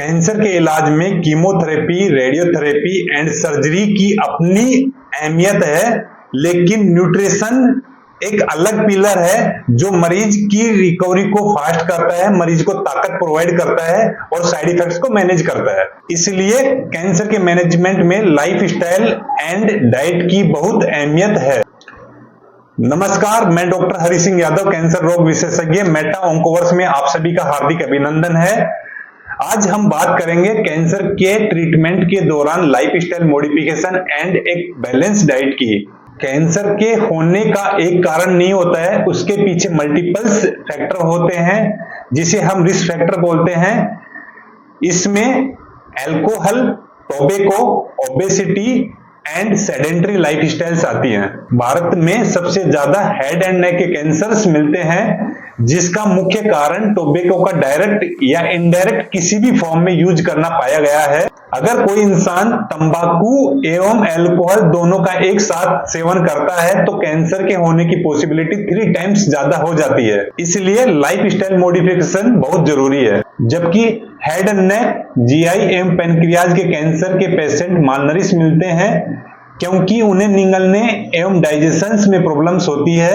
Cancer के इलाज में कीमोथेरेपी, रेडियोथेरेपी एंड सर्जरी की अपनी अहमियत है, लेकिन न्यूट्रिशन एक अलग पिलर है जो मरीज की रिकवरी को फास्ट करता है, मरीज को ताकत प्रोवाइड करता है और साइड इफेक्ट्स को मैनेज करता है। इसलिए कैंसर के मैनेजमेंट में लाइफ स्टाइल एंड डाइट की बहुत अहमियत है। नमस्कार, मैं डॉक्टर हरि सिंह यादव, कैंसर रोग विशेषज्ञ, मेटा ऑन्कोवर्स में आप सभी का हार्दिक अभिनंदन है। आज हम बात करेंगे कैंसर के ट्रीटमेंट के दौरान लाइफस्टाइल मॉडिफिकेशन एंड एक बैलेंस डाइट की। कैंसर के होने का एक कारण नहीं होता है, उसके पीछे मल्टीपल्स फैक्टर होते हैं जिसे हम रिस्क फैक्टर बोलते हैं। इसमें alcohol, tobacco, obesity and sedentary lifestyles आती हैं। भारत में सबसे ज्यादा हेड एंड नेक के कैंसर्स मिलते हैं, जिसका मुख्य कारण टोबैको का डायरेक्ट या इनडायरेक्ट किसी भी फॉर्म में यूज करना पाया गया है। अगर कोई इंसान तंबाकू एवं अल्कोहल दोनों का एक साथ सेवन करता है तो कैंसर के होने की पॉसिबिलिटी 3 टाइम्स ज्यादा हो जाती है। इसलिए लाइफस्टाइल मॉडिफिकेशन बहुत जरूरी है। जबकि हेड एंड नेक, जीआई एवं पैनक्रियाज के कैंसर के पेशेंट मालनरिश मिलते हैं क्योंकि उन्हें निगलने एवं डाइजेशन में प्रॉब्लम्स होती है।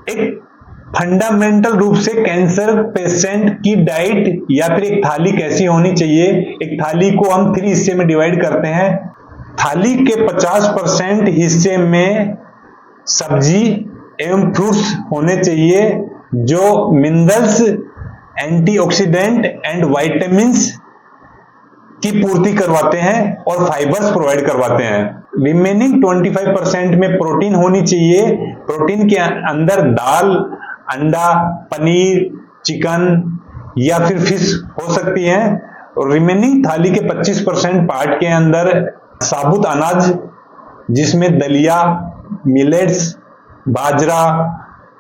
एक फंडामेंटल रूप से कैंसर पेशेंट की डाइट या फिर एक थाली कैसी होनी चाहिए। एक थाली को हम 3 हिस्से में डिवाइड करते हैं। थाली के 50% हिस्से में सब्जी एवं फ्रूट्स होने चाहिए जो मिनरल्स, एंटीऑक्सीडेंट एंड विटामिन्स की पूर्ति करवाते हैं और फाइबर्स प्रोवाइड करवाते हैं। रिमेनिंग 25% में प्रोटीन होनी चाहिए। प्रोटीन के अंदर दाल, अंडा, पनीर, चिकन या फिर फिश हो सकती है। और रिमेनिंग थाली के 25% पार्ट के अंदर साबुत अनाज जिसमें दलिया, मिलेट्स, बाजरा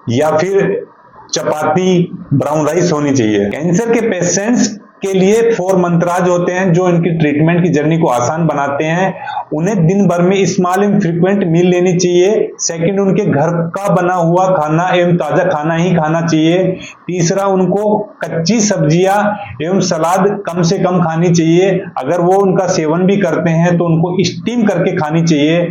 या फिर चपाती, ब्राउन राइस होनी चाहिए। कैंसर के पेशेंट्स के लिए 4 मंत्राज होते हैं जो इनकी ट्रीटमेंट की जर्नी को आसान बनाते हैं। उन्हें दिन भर में स्मॉल एंड फ्रीक्वेंट मील लेनी चाहिए। सेकंड, उनके घर का बना हुआ खाना एवं ताजा खाना ही खाना चाहिए। तीसरा, उनको कच्ची सब्जियां एवं सलाद कम से कम खानी चाहिए। अगर वो उनका सेवन भी करते हैं तो उनको स्टीम करके खानी चाहिए।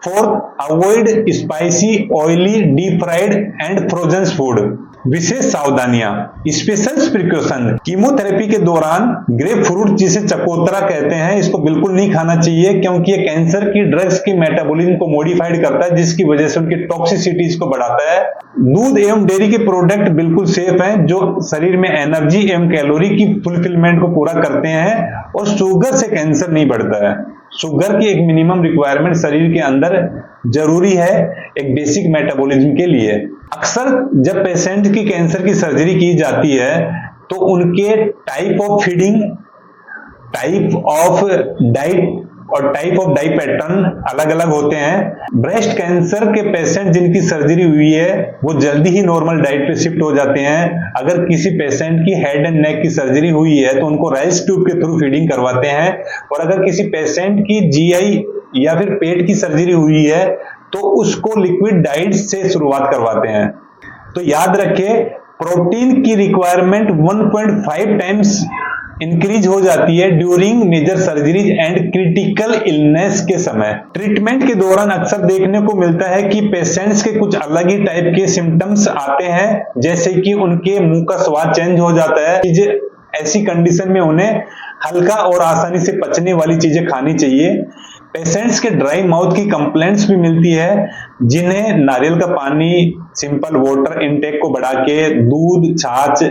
Fourth, avoid spicy, oily, deep fried and frozen food. विशेष सावधानियां, स्पेशल प्रिकॉशन। कीमोथेरेपी के दौरान ग्रेप फ्रूट, जिसे चकोतरा कहते हैं, इसको बिल्कुल नहीं खाना चाहिए क्योंकि ये कैंसर की ड्रग्स की मेटाबॉलिज्म को मॉडिफाइड करता है, जिसकी वजह से उनकी टॉक्सिसिटीज को बढ़ाता है। दूध एवं डेयरी के प्रोडक्ट बिल्कुल सेफ हैं जो शरीर में एनर्जी एवं कैलोरी की फुलफिलमेंट को पूरा करते हैं। और शुगर से कैंसर नहीं बढ़ता है। शुगर की एक मिनिमम रिक्वायरमेंट शरीर के अंदर जरूरी है एक बेसिक मेटाबॉलिज्म के लिए। अक्सर जब पेशेंट की कैंसर की सर्जरी की जाती है तो उनके type of feeding, type of diet और टाइप ऑफ डाइट पैटर्न अलग अलग होते हैं। ब्रेस्ट कैंसर के पेशेंट जिनकी सर्जरी हुई है वो जल्दी ही नॉर्मल डाइट पे शिफ्ट हो जाते हैं। अगर किसी पेशेंट की हेड एंड नेक की सर्जरी हुई है तो उनको राइस ट्यूब के थ्रू फीडिंग करवाते हैं। और अगर किसी पेशेंट की जीआई या फिर पेट की सर्जरी हुई है तो उसको लिक्विड डाइट से शुरुआत करवाते हैं। तो याद रखें, प्रोटीन की रिक्वायरमेंट 1.5 टाइम्स इंक्रीज हो जाती है during major surgeries and critical illness के समय। ट्रीटमेंट के दौरान अक्सर देखने को मिलता है कि पेशेंट्स के कुछ अलग ही टाइप के सिम्टम्स आते हैं, जैसे कि उनके मुंह का स्वाद चेंज हो जाता है। ऐसी कंडीशन में उन्हें हल्का और आसानी से पचने वाली चीजें खानी चाहिए। पेशेंट्स के ड्राई माउथ की कंप्लेंट्स भी मिलती है, जिन्हें नारियल का पानी, सिंपल वाटर इनटेक को बढ़ा के, दूध, छाछ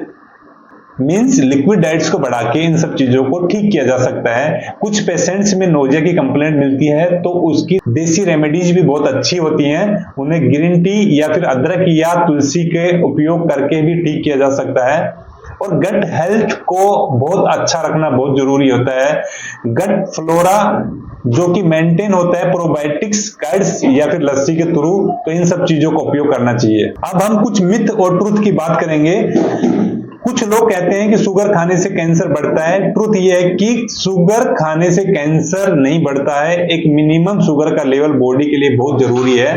मींस लिक्विड डाइट्स को बढ़ा के इन सब चीजों को ठीक किया जा सकता है। कुछ पेशेंट्स में नोजिया की कंप्लेंट मिलती है तो उसकी देसी रेमेडीज भी बहुत अच्छी होती हैं। उन्हें ग्रीन टी या फिर अदरक या तुलसी के उपयोग करके भी ठीक किया जा सकता है। और गट हेल्थ को बहुत अच्छा रखना बहुत जरूरी होता है। गट फ्लोरा जो कि मेंटेन होता है प्रोबायोटिक्स, कर्ड्स या फिर लस्सी के थ्रू, तो इन सब चीजों का उपयोग करना चाहिए। अब हम कुछ मिथ और ट्रुथ की बात करेंगे। कुछ लोग कहते हैं कि शुगर खाने से कैंसर बढ़ता है। ट्रुथ ये है कि शुगर खाने से कैंसर नहीं बढ़ता है। एक मिनिमम शुगर का लेवल बॉडी के लिए बहुत जरूरी है।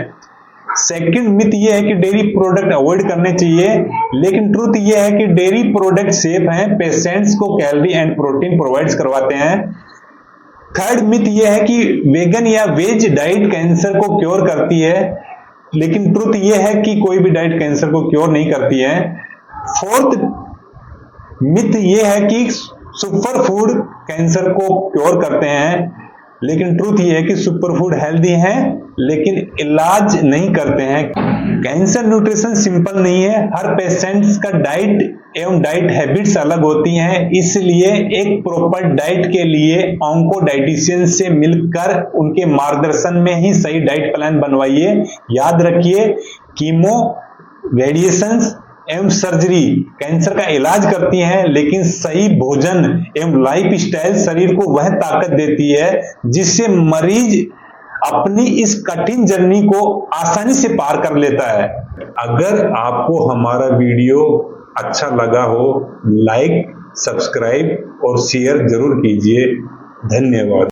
सेकंड मिथ ये है कि डेयरी प्रोडक्ट अवॉइड करने चाहिए, लेकिन ट्रुथ ये है कि डेयरी प्रोडक्ट सेफ हैं, पेशेंट्स को कैलोरी एंड प्रोटीन प्रोवाइड करवाते हैं। थर्ड मिथ ये है कि वेगन या वेज डाइट कैंसर को क्योर करती है, लेकिन ट्रुथ ये है कि कोई भी डाइट कैंसर को क्योर नहीं करती है। फोर्थ मिथ ये है कि सुपर फूड कैंसर को क्योर करते हैं, लेकिन ट्रुथ ये है कि सुपर फूड हेल्दी हैं लेकिन इलाज नहीं करते हैं। कैंसर न्यूट्रिशन सिंपल नहीं है, हर पेशेंट्स का डाइट एवं डाइट हैबिट्स अलग होती हैं, इसलिए एक प्रॉपर डाइट के लिए ऑन्को डाइटिशियन से मिलकर उनके मार्गदर्शन में ही सही डाइट प्लान बनवाइए। याद रखिए, कीमो, रेडिएशन एवं सर्जरी कैंसर का इलाज करती हैं, लेकिन सही भोजन एवं लाइफ स्टाइल शरीर को वह ताकत देती है जिससे मरीज अपनी इस कठिन जर्नी को आसानी से पार कर लेता है। अगर आपको हमारा वीडियो अच्छा लगा हो, लाइक, सब्सक्राइब और शेयर जरूर कीजिए। धन्यवाद।